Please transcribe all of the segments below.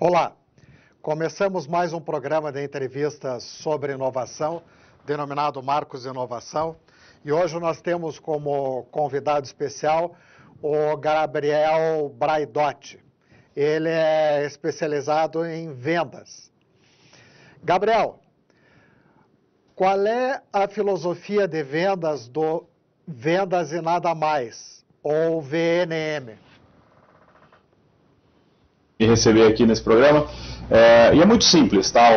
Olá, começamos mais um programa de entrevistas sobre inovação, denominado Marcos Inovação, e hoje nós temos como convidado especial o Gabriel Braidotti. Ele é especializado em vendas. Gabriel, qual é a filosofia de vendas do Vendas e Nada Mais, ou VNM? Me receber aqui nesse programa. E é muito simples, tá?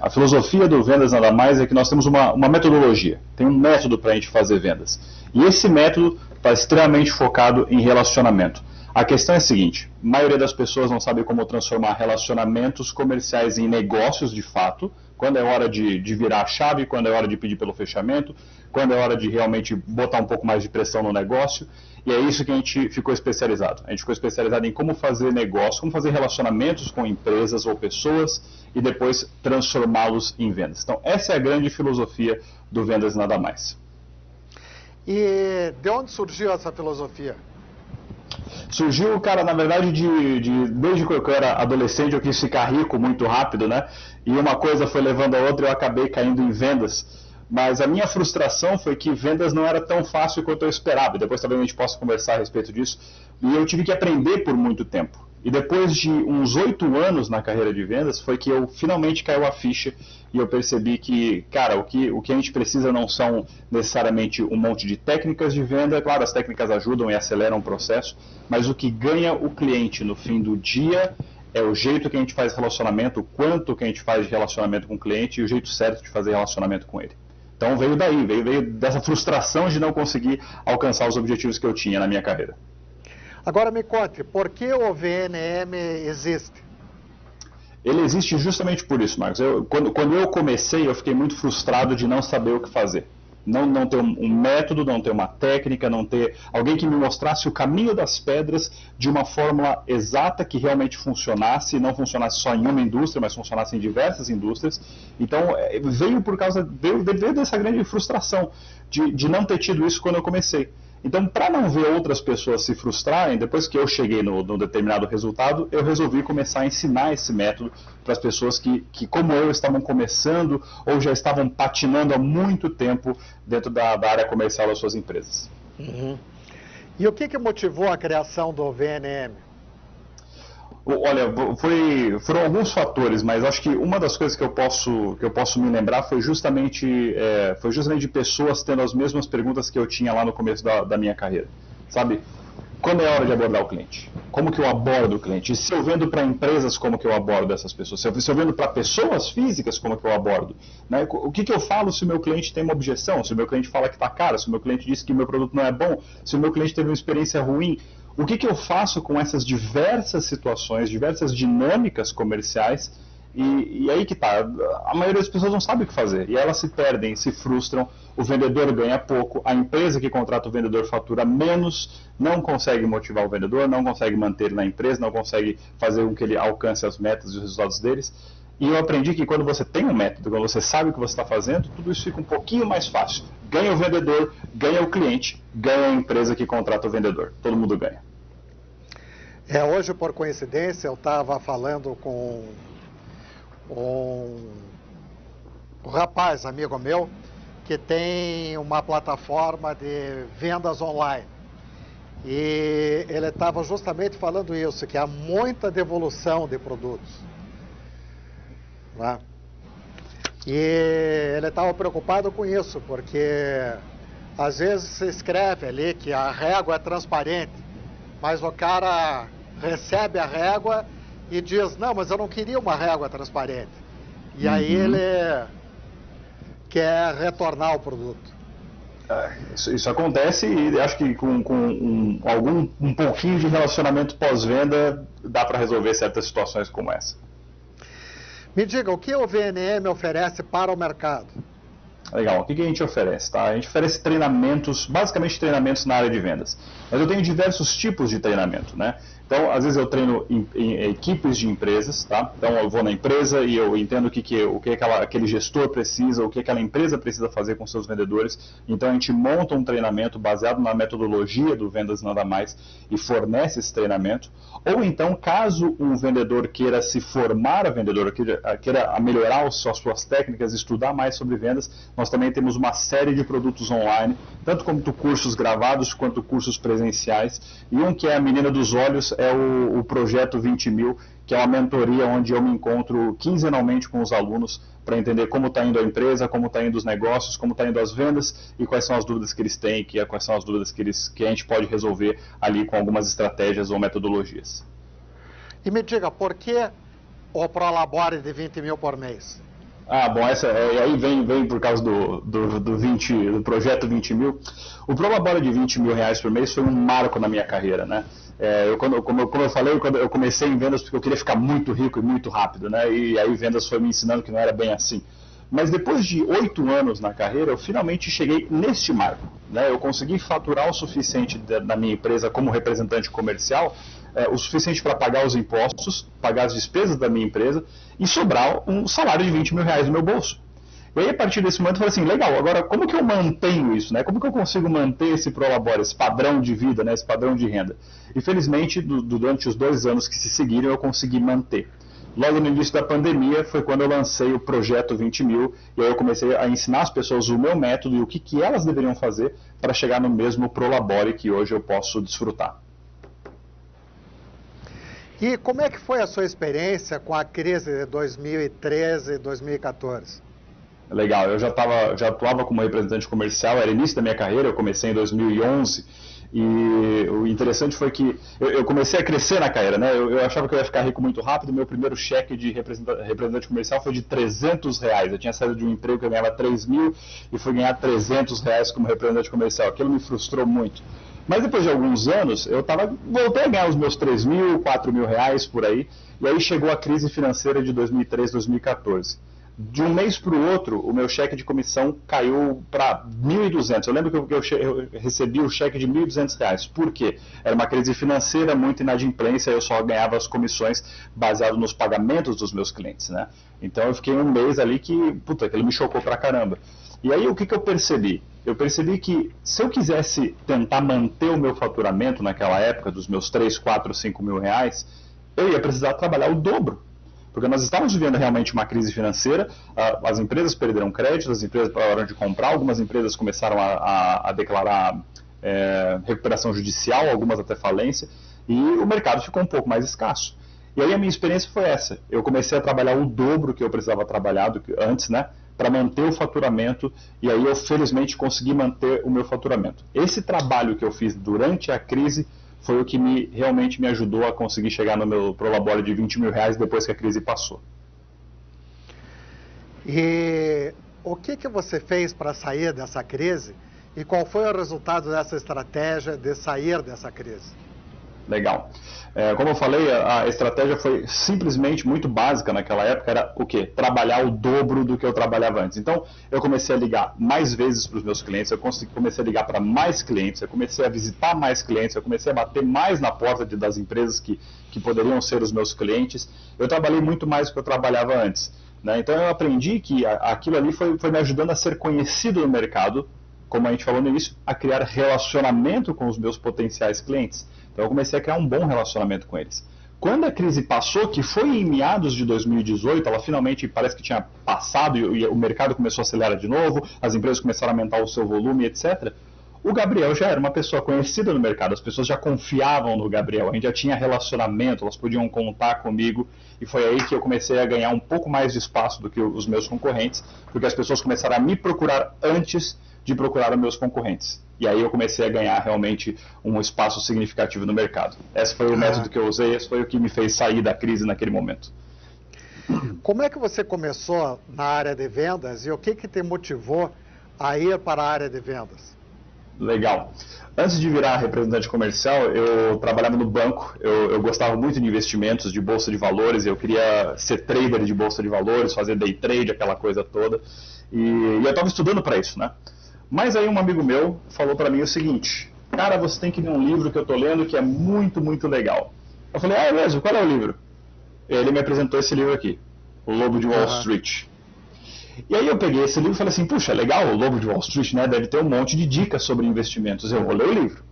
A filosofia do Vendas Nada Mais é que nós temos uma metodologia, tem um método para a gente fazer vendas. E esse método está extremamente focado em relacionamento. A questão é a seguinte: a maioria das pessoas não sabe como transformar relacionamentos comerciais em negócios de fato, quando é hora de virar a chave, quando é hora de pedir pelo fechamento, quando é hora de realmente botar um pouco mais de pressão no negócio. E é isso que a gente ficou especializado. A gente ficou especializado em como fazer negócio, como fazer relacionamentos com empresas ou pessoas e depois transformá-los em vendas. Então, essa é a grande filosofia do Vendas Nada Mais. E de onde surgiu essa filosofia? Surgiu, cara, na verdade, desde que eu era adolescente eu quis ficar rico muito rápido, né? E uma coisa foi levando a outra e eu acabei caindo em vendas. Mas a minha frustração foi que vendas não era tão fácil quanto eu esperava. Depois talvez a gente possa conversar a respeito disso. E eu tive que aprender por muito tempo. E depois de uns 8 anos na carreira de vendas, foi que eu finalmente caiu a ficha e eu percebi que, cara, o que a gente precisa não são necessariamente um monte de técnicas de venda. Claro, as técnicas ajudam e aceleram o processo, mas o que ganha o cliente no fim do dia é o jeito que a gente faz relacionamento, o quanto que a gente faz de relacionamento com o cliente e o jeito certo de fazer relacionamento com ele. Então veio daí, veio dessa frustração de não conseguir alcançar os objetivos que eu tinha na minha carreira. Agora me conte, por que o VNM existe? Ele existe justamente por isso, Marcos. Quando eu comecei, eu fiquei muito frustrado de não saber o que fazer. Não ter um método, não ter uma técnica, não ter alguém que me mostrasse o caminho das pedras de uma fórmula exata que realmente funcionasse, e não funcionasse só em uma indústria, mas funcionasse em diversas indústrias. Então, veio dessa grande frustração de não ter tido isso quando eu comecei. Então, para não ver outras pessoas se frustrarem, depois que eu cheguei no determinado resultado, eu resolvi começar a ensinar esse método para as pessoas que, como eu, estavam começando ou já estavam patinando há muito tempo dentro da área comercial das suas empresas. Uhum. E o que motivou a criação do VNM? Olha, foram alguns fatores, mas acho que uma das coisas que eu posso me lembrar foi justamente de pessoas tendo as mesmas perguntas que eu tinha lá no começo da minha carreira. Sabe, quando é hora de abordar o cliente? Como que eu abordo o cliente? E se eu vendo para empresas, como que eu abordo essas pessoas? Se eu vendo para pessoas físicas, como que eu abordo? Né? O que eu falo se o meu cliente tem uma objeção? Se o meu cliente fala que está caro? Se o meu cliente disse que o meu produto não é bom? Se o meu cliente teve uma experiência ruim? O que eu faço com essas diversas situações, diversas dinâmicas comerciais? E aí que tá, a maioria das pessoas não sabe o que fazer, e elas se perdem, se frustram, o vendedor ganha pouco, a empresa que contrata o vendedor fatura menos, não consegue motivar o vendedor, não consegue manter ele na empresa, não consegue fazer com que ele alcance as metas e os resultados deles. E eu aprendi que quando você tem um método, quando você sabe o que você está fazendo, tudo isso fica um pouquinho mais fácil. Ganha o vendedor, ganha o cliente, ganha a empresa que contrata o vendedor. Todo mundo ganha. Hoje, por coincidência, eu estava falando com um rapaz, amigo meu, que tem uma plataforma de vendas online. E ele estava justamente falando isso, que há muita devolução de produtos. Né? E ele estava preocupado com isso, porque às vezes se escreve ali que a régua é transparente, mas o cara recebe a régua e diz, não, mas eu não queria uma régua transparente. E aí ele quer retornar o produto. Isso acontece, e acho que com um pouquinho de relacionamento pós-venda dá para resolver certas situações como essa. Me diga, o que o VNM oferece para o mercado? Legal, o que a gente oferece? Tá? A gente oferece treinamentos, basicamente treinamentos na área de vendas. Mas eu tenho diversos tipos de treinamento, né? Então, às vezes eu treino em equipes de empresas, tá? Então eu vou na empresa e eu entendo o que aquele gestor precisa, o que aquela empresa precisa fazer com seus vendedores. Então a gente monta um treinamento baseado na metodologia do Vendas Nada Mais e fornece esse treinamento. Ou então, caso um vendedor queira se formar a vendedor, queira melhorar as suas técnicas, estudar mais sobre vendas, nós também temos uma série de produtos online, tanto como cursos gravados quanto cursos presenciais. E um que é a menina dos olhos é o Projeto 20 Mil, que é uma mentoria onde eu me encontro quinzenalmente com os alunos para entender como está indo a empresa, como está indo os negócios, como está indo as vendas e quais são as dúvidas que eles têm, quais são as dúvidas que a gente pode resolver ali com algumas estratégias ou metodologias. E me diga, por que o Prolabore de 20 mil por mês? Bom, aí vem por causa do Projeto 20 Mil. O Prolabore de 20 mil reais por mês foi um marco na minha carreira, né? Como eu falei, eu comecei em vendas porque eu queria ficar muito rico e muito rápido, né? E aí vendas foi me ensinando que não era bem assim. Mas depois de 8 anos na carreira, eu finalmente cheguei neste marco, né? Eu consegui faturar o suficiente na minha empresa como representante comercial, o suficiente para pagar os impostos, pagar as despesas da minha empresa e sobrar um salário de 20 mil reais no meu bolso. E aí, a partir desse momento, eu falei assim, legal, agora como que eu mantenho isso, né? Como que eu consigo manter esse Prolabore, esse padrão de vida, né? Esse padrão de renda? E felizmente, durante os 2 anos que se seguiram, eu consegui manter. Logo no início da pandemia foi quando eu lancei o Projeto 20 Mil, e aí eu comecei a ensinar as pessoas o meu método e o que elas deveriam fazer para chegar no mesmo Prolabore que hoje eu posso desfrutar. E como é que foi a sua experiência com a crise de 2013 e 2014? Legal, eu já atuava como representante comercial, era início da minha carreira, eu comecei em 2011, e o interessante foi que eu comecei a crescer na carreira, né? Eu achava que eu ia ficar rico muito rápido, meu primeiro cheque de representante comercial foi de R$300, eu tinha saído de um emprego que eu ganhava 3 mil e fui ganhar R$300 como representante comercial, aquilo me frustrou muito. Mas depois de alguns anos, voltei a ganhar os meus 3 mil, 4 mil reais por aí, e aí chegou a crise financeira de 2013, 2014. De um mês para o outro, o meu cheque de comissão caiu para 1.200. Eu lembro que eu recebi o cheque de R$1.200. Por quê? Era uma crise financeira, muita inadimplência, eu só ganhava as comissões baseado nos pagamentos dos meus clientes, né? Então eu fiquei um mês ali que, aquilo me chocou pra caramba. E aí o que eu percebi? Eu percebi que se eu quisesse tentar manter o meu faturamento naquela época, dos meus 3, 4, 5 mil reais, eu ia precisar trabalhar o dobro. Porque nós estávamos vivendo realmente uma crise financeira, as empresas perderam crédito, as empresas pararam de comprar, algumas empresas começaram a declarar recuperação judicial, algumas até falência, e o mercado ficou um pouco mais escasso. E aí a minha experiência foi essa, eu comecei a trabalhar o dobro que eu precisava trabalhar antes, né, para manter o faturamento, e aí eu felizmente consegui manter o meu faturamento. Esse trabalho que eu fiz durante a crise foi o que realmente me ajudou a conseguir chegar no meu Prolabore de 20 mil reais depois que a crise passou. E o que você fez para sair dessa crise e qual foi o resultado dessa estratégia de sair dessa crise? Legal. Como eu falei, a estratégia foi simplesmente muito básica naquela época, era o quê? Trabalhar o dobro do que eu trabalhava antes. Então, eu comecei a ligar mais vezes para os meus clientes, eu comecei a ligar para mais clientes, eu comecei a visitar mais clientes, eu comecei a bater mais na porta das empresas que poderiam ser os meus clientes. Eu trabalhei muito mais do que eu trabalhava antes, né? Então, eu aprendi que aquilo ali foi me ajudando a ser conhecido no mercado, como a gente falou no início, a criar relacionamento com os meus potenciais clientes. Então eu comecei a criar um bom relacionamento com eles. Quando a crise passou, que foi em meados de 2018, ela finalmente parece que tinha passado e o mercado começou a acelerar de novo, as empresas começaram a aumentar o seu volume, etc. O Gabriel já era uma pessoa conhecida no mercado, as pessoas já confiavam no Gabriel, a gente já tinha relacionamento, elas podiam contar comigo, e foi aí que eu comecei a ganhar um pouco mais de espaço do que os meus concorrentes, porque as pessoas começaram a me procurar antes de procurar os meus concorrentes. E aí eu comecei a ganhar realmente um espaço significativo no mercado. Esse foi o método que eu usei, esse foi o que me fez sair da crise naquele momento. Como é que você começou na área de vendas e o que te motivou a ir para a área de vendas? Legal. Antes de virar representante comercial, eu trabalhava no banco, eu gostava muito de investimentos, de bolsa de valores, eu queria ser trader de bolsa de valores, fazer day trade, aquela coisa toda, e eu estava estudando para isso, né? Mas aí um amigo meu falou para mim o seguinte: cara, você tem que ler um livro que eu estou lendo que é muito, muito legal. Eu falei, é mesmo? Qual é o livro? Ele me apresentou esse livro aqui, O Lobo de Wall Street. E aí eu peguei esse livro e falei assim, puxa, legal, o Lobo de Wall Street, né? Deve ter um monte de dicas sobre investimentos. Eu vou ler o livro.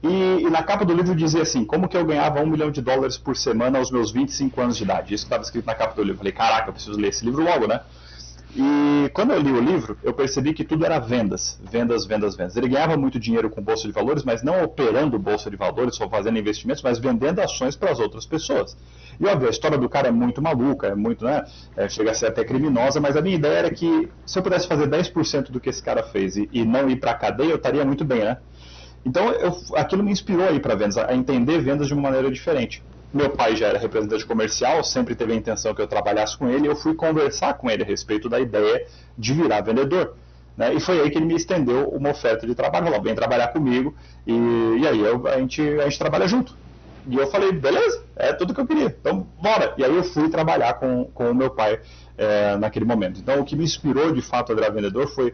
E na capa do livro dizia assim, como que eu ganhava $1 milhão por semana aos meus 25 anos de idade. Isso estava escrito na capa do livro. Eu falei, caraca, eu preciso ler esse livro logo, né? E quando eu li o livro, eu percebi que tudo era vendas, vendas, vendas, vendas. Ele ganhava muito dinheiro com bolsa de valores, mas não operando bolsa de valores, só fazendo investimentos, mas vendendo ações para as outras pessoas. E óbvio, a história do cara é muito maluca, é muito, né? Chega a ser até criminosa, mas a minha ideia era que se eu pudesse fazer 10% do que esse cara fez e não ir para a cadeia, eu estaria muito bem, né? Então aquilo me inspirou a ir para vendas, a entender vendas de uma maneira diferente. Meu pai já era representante comercial, sempre teve a intenção que eu trabalhasse com ele, e eu fui conversar com ele a respeito da ideia de virar vendedor. Né? E foi aí que ele me estendeu uma oferta de trabalho, falou, vem trabalhar comigo, e aí a gente trabalha junto. E eu falei, beleza, é tudo que eu queria, então bora. E aí eu fui trabalhar com o meu pai naquele momento. Então o que me inspirou de fato a virar vendedor foi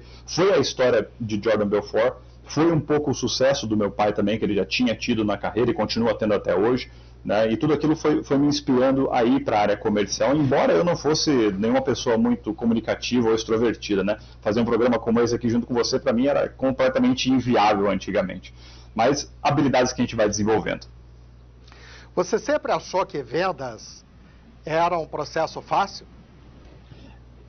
a história de Jordan Belfort, foi um pouco o sucesso do meu pai também, que ele já tinha tido na carreira e continua tendo até hoje. Né? E tudo aquilo foi me inspirando a ir para a área comercial, embora eu não fosse nenhuma pessoa muito comunicativa ou extrovertida. Né? Fazer um programa como esse aqui junto com você, para mim, era completamente inviável antigamente. Mas habilidades que a gente vai desenvolvendo. Você sempre achou que vendas era um processo fácil?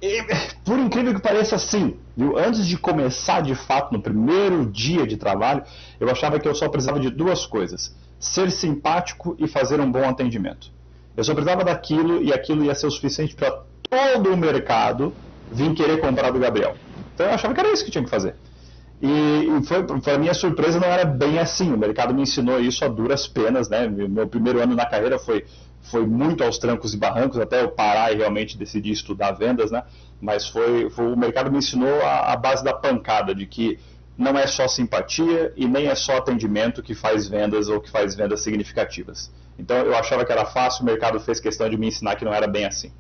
E, por incrível que pareça, sim. Viu? Antes de começar, de fato, no primeiro dia de trabalho, eu achava que eu só precisava de duas coisas: ser simpático e fazer um bom atendimento. Eu só precisava daquilo, e aquilo ia ser o suficiente para todo o mercado vir querer comprar do Gabriel. Então eu achava que era isso que tinha que fazer. E para minha surpresa, não era bem assim. O mercado me ensinou isso a duras penas. Né? Meu primeiro ano na carreira foi muito aos trancos e barrancos, até eu parar e realmente decidir estudar vendas, né? Mas o mercado me ensinou a base da pancada, de que não é só simpatia e nem é só atendimento que faz vendas ou que faz vendas significativas. Então eu achava que era fácil, o mercado fez questão de me ensinar que não era bem assim.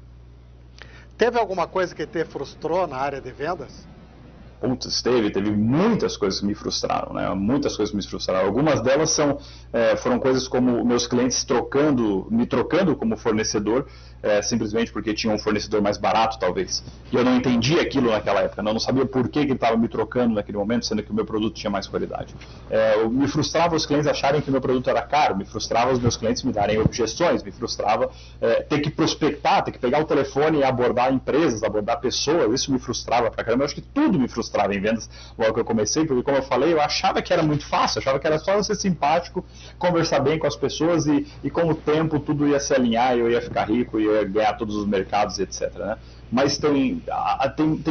Teve alguma coisa que te frustrou na área de vendas? Putz, teve muitas coisas que me frustraram, né? Muitas coisas que me frustraram. Algumas delas foram coisas como meus clientes me trocando como fornecedor, simplesmente porque tinha um fornecedor mais barato, talvez. E eu não entendia aquilo naquela época, não sabia por que ele estava me trocando naquele momento, sendo que o meu produto tinha mais qualidade. Me frustrava os clientes acharem que o meu produto era caro, me frustrava os meus clientes me darem objeções, me frustrava ter que prospectar, ter que pegar o telefone e abordar empresas, abordar pessoas, isso me frustrava pra caramba. Eu acho que tudo me frustrava em vendas logo que eu comecei, porque como eu falei, eu achava que era muito fácil, achava que era só ser simpático, conversar bem com as pessoas e com o tempo tudo ia se alinhar, eu ia ficar rico, eu ia ganhar todos os mercados, etc. Né? Mas tem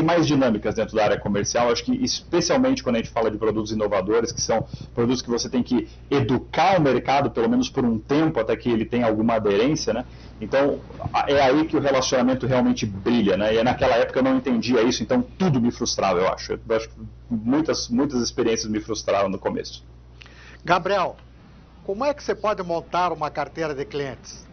mais dinâmicas dentro da área comercial, acho que especialmente quando a gente fala de produtos inovadores, que são produtos que você tem que educar o mercado, pelo menos por um tempo, até que ele tenha alguma aderência, né? Então, é aí que o relacionamento realmente brilha, né? E naquela época eu não entendia isso, então tudo me frustrava, eu acho. Eu acho que muitas experiências me frustraram no começo. Gabriel, como é que você pode montar uma carteira de clientes?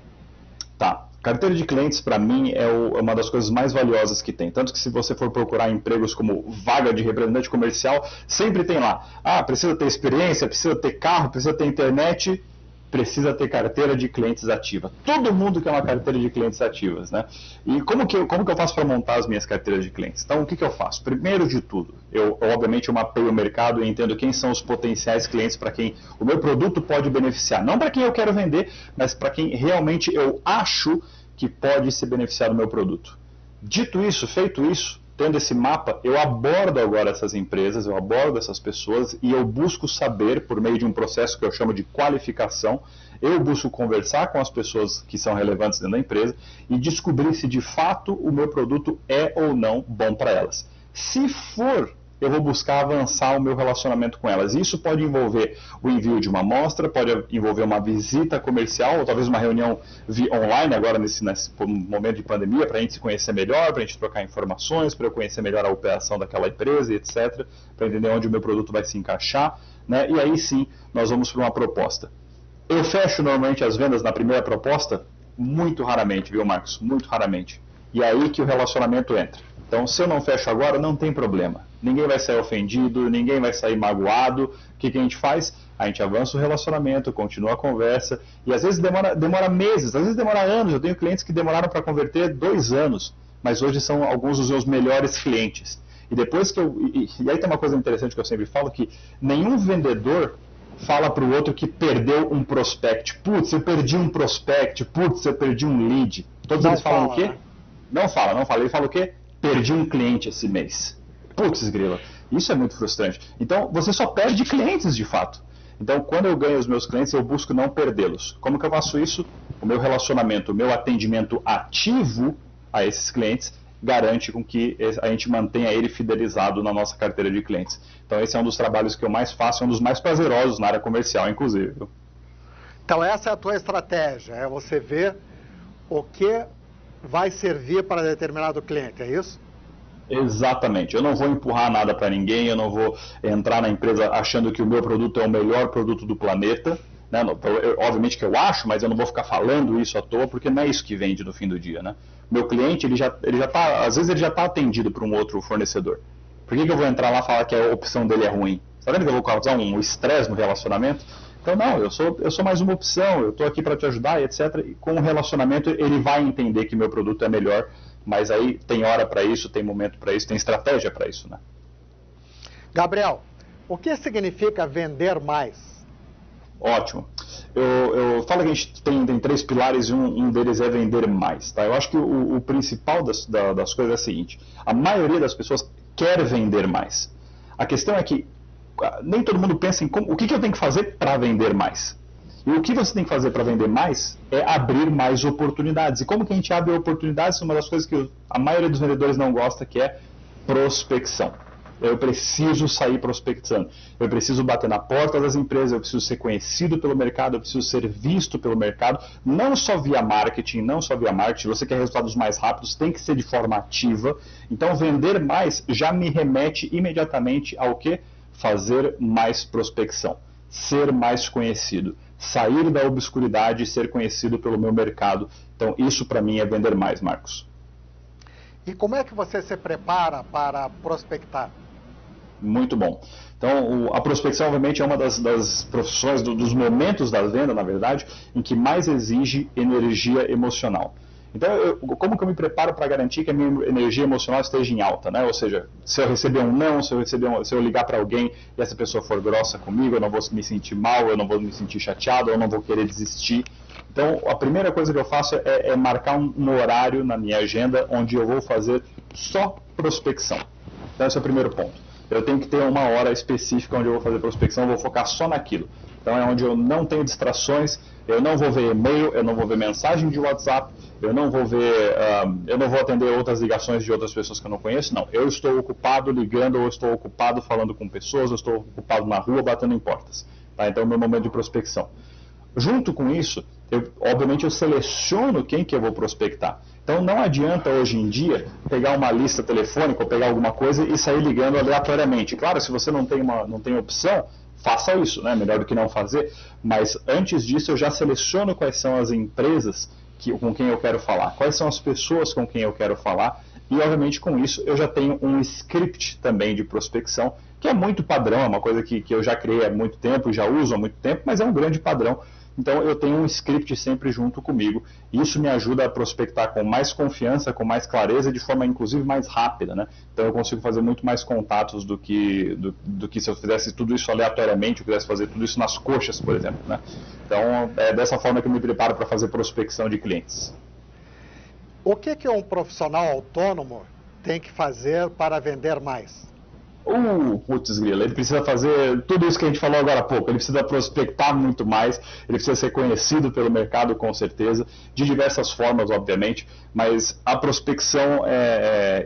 Tá. Carteira de clientes, para mim, é uma das coisas mais valiosas que tem. Tanto que se você for procurar empregos como vaga de representante comercial, sempre tem lá. Precisa ter experiência, precisa ter carro, precisa ter internet, precisa ter carteira de clientes ativa. Todo mundo quer uma carteira de clientes ativas, né? E como que eu faço para montar as minhas carteiras de clientes? Então, o que eu faço? Primeiro de tudo, obviamente eu mapeio o mercado e entendo quem são os potenciais clientes para quem o meu produto pode beneficiar. Não para quem eu quero vender, mas para quem realmente eu acho que pode se beneficiar do meu produto. Dito isso, feito isso, tendo esse mapa, eu abordo agora essas empresas, eu abordo essas pessoas e eu busco saber, por meio de um processo que eu chamo de qualificação, eu busco conversar com as pessoas que são relevantes dentro da empresa e descobrir se de fato o meu produto é ou não bom para elas. Se for eu vou buscar avançar o meu relacionamento com elas. Isso pode envolver o envio de uma amostra, pode envolver uma visita comercial, ou talvez uma reunião online, agora nesse momento de pandemia, para a gente se conhecer melhor, para a gente trocar informações, para eu conhecer melhor a operação daquela empresa, etc., para entender onde o meu produto vai se encaixar, né? E aí sim, nós vamos para uma proposta. Eu fecho normalmente as vendas na primeira proposta? Muito raramente, viu, Marcos? Muito raramente. E é aí que o relacionamento entra. Então, se eu não fecho agora, não tem problema. Ninguém vai sair ofendido, ninguém vai sair magoado. O que a gente faz? A gente avança o relacionamento, continua a conversa. E às vezes demora meses, às vezes demora anos. Eu tenho clientes que demoraram para converter 2 anos, mas hoje são alguns dos meus melhores clientes. E depois que e aí tem uma coisa interessante que eu sempre falo, que nenhum vendedor fala para o outro que perdeu um prospect. Putz, eu perdi um prospect. Putz, eu perdi um lead. Todos eles falam o quê? Né? Não fala. Ele fala o quê? Perdi um cliente esse mês. Putz, grila. Isso é muito frustrante. Então, você só perde clientes, de fato. Então, quando eu ganho os meus clientes, eu busco não perdê-los. Como que eu faço isso? O meu relacionamento, o meu atendimento ativo a esses clientes garante com que a gente mantenha ele fidelizado na nossa carteira de clientes. Então, esse é um dos trabalhos que eu mais faço, é um dos mais prazerosos na área comercial, inclusive. Então, essa é a tua estratégia, é você ver o que vai servir para determinado cliente, é isso? Exatamente. Eu não vou empurrar nada para ninguém, eu não vou entrar na empresa achando que o meu produto é o melhor produto do planeta. Né? Obviamente que eu acho, mas eu não vou ficar falando isso à toa, porque não é isso que vende no fim do dia. Né? Meu cliente, às vezes ele já está atendido por um outro fornecedor. Por que eu vou entrar lá e falar que a opção dele é ruim? Está vendo que eu vou causar um estresse no relacionamento? Então, não, eu sou mais uma opção, eu estou aqui para te ajudar, etc. E com o relacionamento, ele vai entender que meu produto é melhor, mas aí tem hora para isso, tem momento para isso, tem estratégia para isso, né? Gabriel, o que significa vender mais? Ótimo. Eu falo que a gente tem 3 pilares e um deles é vender mais. Tá? Eu acho que o principal das coisas é o seguinte: a maioria das pessoas quer vender mais. A questão é que nem todo mundo pensa em o que eu tenho que fazer para vender mais. E o que você tem que fazer para vender mais é abrir mais oportunidades. E como que a gente abre oportunidades? Uma das coisas que a maioria dos vendedores não gosta, que é prospecção. Eu preciso sair prospectando. Eu preciso bater na porta das empresas, eu preciso ser conhecido pelo mercado, eu preciso ser visto pelo mercado, não só via marketing, você quer resultados mais rápidos, tem que ser de forma ativa. Então, vender mais já me remete imediatamente ao quê? Fazer mais prospecção, ser mais conhecido, sair da obscuridade e ser conhecido pelo meu mercado. Então, isso para mim é vender mais, Marcos. E como é que você se prepara para prospectar? Muito bom. Então, a prospecção, obviamente, é uma das profissões, dos momentos da venda, na verdade, em que mais exige energia emocional. Então, como que eu me preparo para garantir que a minha energia emocional esteja em alta, né? Ou seja, se eu receber um não, se eu ligar para alguém e essa pessoa for grossa comigo, eu não vou me sentir mal, eu não vou me sentir chateado, eu não vou querer desistir. Então, a primeira coisa que eu faço é marcar um horário na minha agenda onde eu vou fazer só prospecção. Então, esse é o primeiro ponto. Eu tenho que ter uma hora específica onde eu vou fazer prospecção, eu vou focar só naquilo. Então, é onde eu não tenho distrações, eu não vou ver e-mail, eu não vou ver mensagem de WhatsApp, eu não vou atender outras ligações de outras pessoas que eu não conheço, não. Eu estou ocupado ligando, ou estou ocupado falando com pessoas, eu estou ocupado na rua batendo em portas. Tá? Então, é o meu momento de prospecção. Junto com isso, obviamente eu seleciono quem que eu vou prospectar. Então não adianta hoje em dia pegar uma lista telefônica ou pegar alguma coisa e sair ligando aleatoriamente. Claro, se você não tem opção, faça isso, né? Melhor do que não fazer. Mas antes disso eu já seleciono quais são as empresas com quem eu quero falar, quais são as pessoas com quem eu quero falar. E obviamente com isso eu já tenho um script também de prospecção, que é muito padrão, é uma coisa que eu já criei há muito tempo, já uso há muito tempo, mas é um grande padrão. Então eu tenho um script sempre junto comigo. Isso me ajuda a prospectar com mais confiança, com mais clareza, de forma inclusive mais rápida, né? Então eu consigo fazer muito mais contatos do que se eu fizesse tudo isso aleatoriamente, eu quisesse fazer tudo isso nas coxas, por exemplo, né? Então é dessa forma que eu me preparo para fazer prospecção de clientes. O que um profissional autônomo tem que fazer para vender mais? Putz, grila, ele precisa fazer tudo isso que a gente falou agora há pouco, ele precisa prospectar muito mais, ele precisa ser conhecido pelo mercado com certeza, de diversas formas, obviamente, mas a prospecção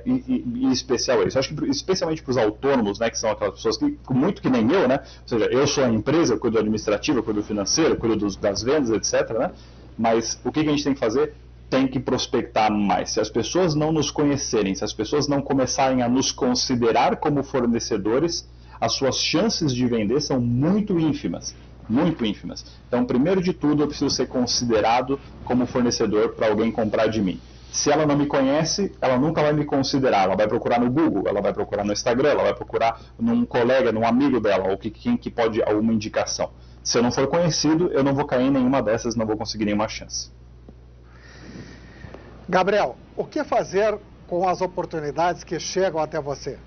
em especial é isso. Eu acho que especialmente para os autônomos, né, que são aquelas pessoas que, muito que nem eu, né, ou seja, eu sou a empresa, eu cuido do administrativo, eu cuido do financeiro, eu cuido das vendas, etc., né, mas o que a gente tem que fazer? Tem que prospectar mais. Se as pessoas não nos conhecerem, se as pessoas não começarem a nos considerar como fornecedores, as suas chances de vender são muito ínfimas. Muito ínfimas. Então, primeiro de tudo, eu preciso ser considerado como fornecedor para alguém comprar de mim. Se ela não me conhece, ela nunca vai me considerar. Ela vai procurar no Google, ela vai procurar no Instagram, ela vai procurar num colega, num amigo dela, ou quem que pode alguma indicação. Se eu não for conhecido, eu não vou cair em nenhuma dessas, não vou conseguir nenhuma chance. Gabriel, o que fazer com as oportunidades que chegam até você?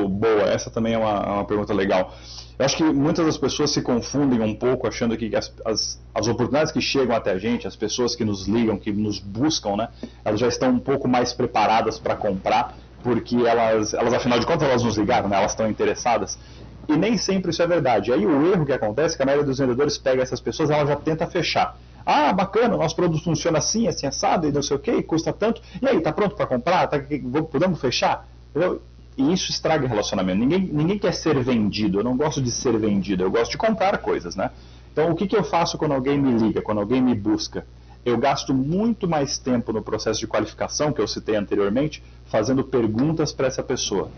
Boa, essa também é uma pergunta legal. Eu acho que muitas das pessoas se confundem um pouco achando que as oportunidades que chegam até a gente, as pessoas que nos ligam, que nos buscam, né, elas já estão um pouco mais preparadas para comprar, porque elas afinal de contas, elas nos ligaram, né, elas estão interessadas. E nem sempre isso é verdade. Aí o erro que acontece é que a maioria dos vendedores pega essas pessoas e ela já tenta fechar. Ah, bacana, nosso produto funciona assim, assim, assado, e não sei o que, custa tanto. E aí, tá pronto para comprar? Podemos fechar? Entendeu? E isso estraga relacionamento. Ninguém quer ser vendido. Eu não gosto de ser vendido, eu gosto de comprar coisas, né? Então, o que eu faço quando alguém me liga, quando alguém me busca? Eu gasto muito mais tempo no processo de qualificação, que eu citei anteriormente, fazendo perguntas para essa pessoa.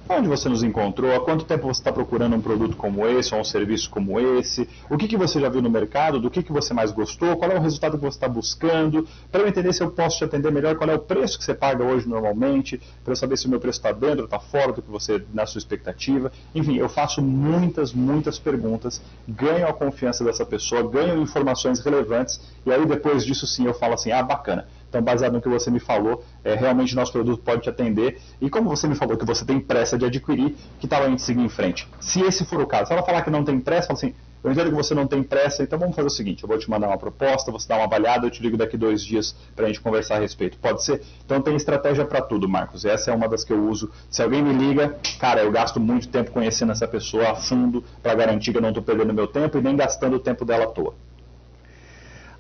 Onde você nos encontrou? Há quanto tempo você está procurando um produto como esse ou um serviço como esse? O que você já viu no mercado? Do que você mais gostou? Qual é o resultado que você está buscando? Para eu entender se eu posso te atender melhor, qual é o preço que você paga hoje normalmente? Para eu saber se o meu preço está dentro, está fora do que você, na sua expectativa. Enfim, eu faço muitas perguntas, ganho a confiança dessa pessoa, ganho informações relevantes e aí depois disso sim eu falo assim, bacana. Então, baseado no que você me falou, realmente nosso produto pode te atender. E como você me falou que você tem pressa de adquirir, que tal a gente seguir em frente? Se esse for o caso, se ela falar que não tem pressa, fala assim, eu entendo que você não tem pressa, então vamos fazer o seguinte, eu vou te mandar uma proposta, você dá uma avaliada, eu te ligo daqui 2 dias para a gente conversar a respeito. Pode ser? Então tem estratégia para tudo, Marcos. Essa é uma das que eu uso. Se alguém me liga, cara, eu gasto muito tempo conhecendo essa pessoa a fundo para garantir que eu não estou perdendo meu tempo e nem gastando o tempo dela à toa.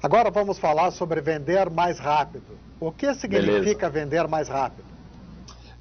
Agora vamos falar sobre vender mais rápido. O que significa vender mais rápido?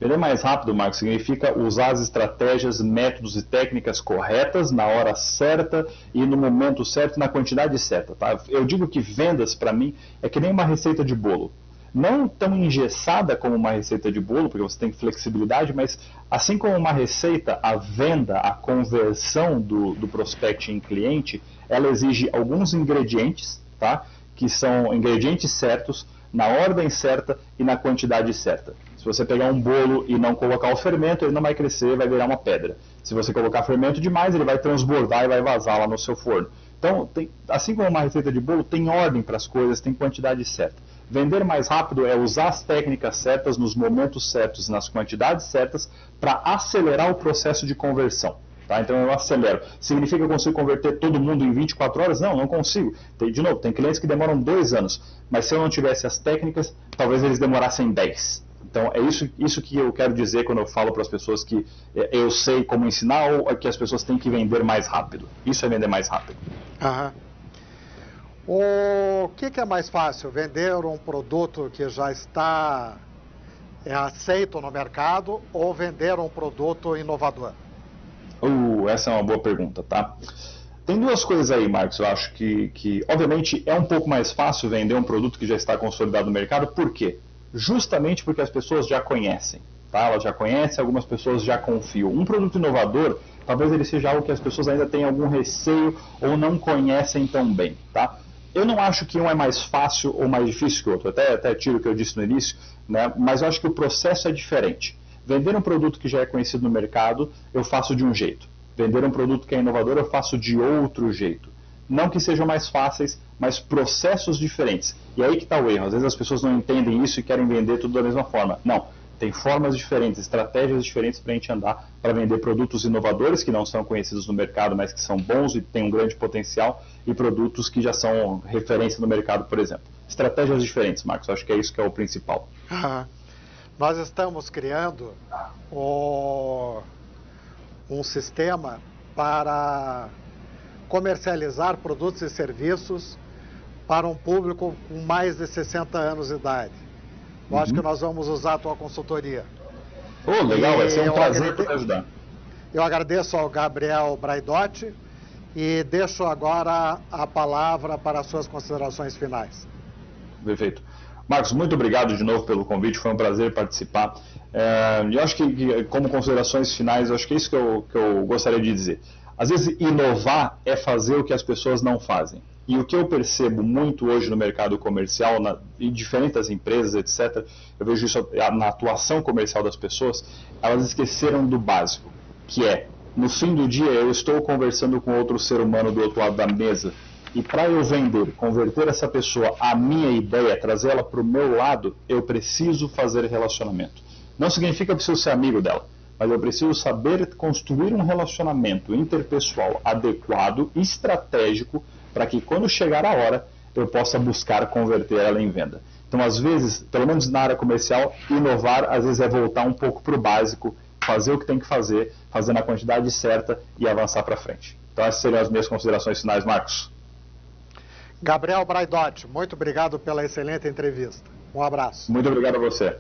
Vender mais rápido, Marcos, significa usar as estratégias, métodos e técnicas corretas na hora certa e no momento certo, na quantidade certa. Tá? Eu digo que vendas, para mim, é que nem uma receita de bolo. Não tão engessada como uma receita de bolo, porque você tem flexibilidade, mas assim como uma receita, a venda, a conversão do prospect em cliente, ela exige alguns ingredientes, tá? Que são ingredientes certos, na ordem certa e na quantidade certa. Se você pegar um bolo e não colocar o fermento, ele não vai crescer, vai virar uma pedra. Se você colocar fermento demais, ele vai transbordar e vai vazar lá no seu forno. Então, assim como uma receita de bolo, tem ordem para as coisas, tem quantidade certa. Vender mais rápido é usar as técnicas certas, nos momentos certos, nas quantidades certas, para acelerar o processo de conversão. Tá? Então eu acelero. Significa que eu consigo converter todo mundo em 24 horas? Não, não consigo. De novo, tem clientes que demoram 2 anos, mas se eu não tivesse as técnicas, talvez eles demorassem 10. Então é isso que eu quero dizer quando eu falo para as pessoas que eu sei como ensinar ou que as pessoas têm que vender mais rápido. Isso é vender mais rápido. Aham. O que é mais fácil? Vender um produto que já está aceito no mercado ou vender um produto inovador? Essa é uma boa pergunta, tá? Tem 2 coisas aí, Marcos, eu acho que obviamente é um pouco mais fácil vender um produto que já está consolidado no mercado. Por quê? Justamente porque as pessoas já conhecem, tá? Elas já conhecem, algumas pessoas já confiam. Um produto inovador, talvez ele seja algo que as pessoas ainda têm algum receio ou não conhecem tão bem, tá? Eu não acho que um é mais fácil ou mais difícil que o outro, até tiro o que eu disse no início, né? Mas eu acho que o processo é diferente. Vender um produto que já é conhecido no mercado, eu faço de um jeito. Vender um produto que é inovador, eu faço de outro jeito. Não que sejam mais fáceis, mas processos diferentes. E aí que está o erro. Às vezes as pessoas não entendem isso e querem vender tudo da mesma forma. Não. Tem formas diferentes, estratégias diferentes para a gente andar para vender produtos inovadores que não são conhecidos no mercado, mas que são bons e têm um grande potencial, e produtos que já são referência no mercado, por exemplo. Estratégias diferentes, Marcos. Acho que é isso que é o principal. Nós estamos criando um sistema para comercializar produtos e serviços para um público com mais de 60 anos de idade. Eu acho que nós vamos usar a tua consultoria. Oh, legal, vai ser um prazer te ajudar. Eu agradeço ao Gabriel Braidotti e deixo agora a palavra para as suas considerações finais. Perfeito. Marcos, muito obrigado de novo pelo convite, foi um prazer participar. Eu acho que, como considerações finais, eu acho que é isso que eu gostaria de dizer. Às vezes, inovar é fazer o que as pessoas não fazem. E o que eu percebo muito hoje no mercado comercial, em diferentes empresas, etc., eu vejo isso na atuação comercial das pessoas, elas esqueceram do básico, que é, no fim do dia, eu estou conversando com outro ser humano do outro lado da mesa, e para eu vender, converter essa pessoa à minha ideia, trazer ela para o meu lado, eu preciso fazer relacionamento. Não significa que eu preciso ser amigo dela, mas eu preciso saber construir um relacionamento interpessoal adequado, estratégico, para que quando chegar a hora, eu possa buscar converter ela em venda. Então, às vezes, pelo menos na área comercial, inovar, às vezes, é voltar um pouco para o básico, fazer o que tem que fazer, fazer na quantidade certa e avançar para frente. Então, essas seriam as minhas considerações finais, Marcos. Gabriel Braidotti, muito obrigado pela excelente entrevista. Um abraço. Muito obrigado a você.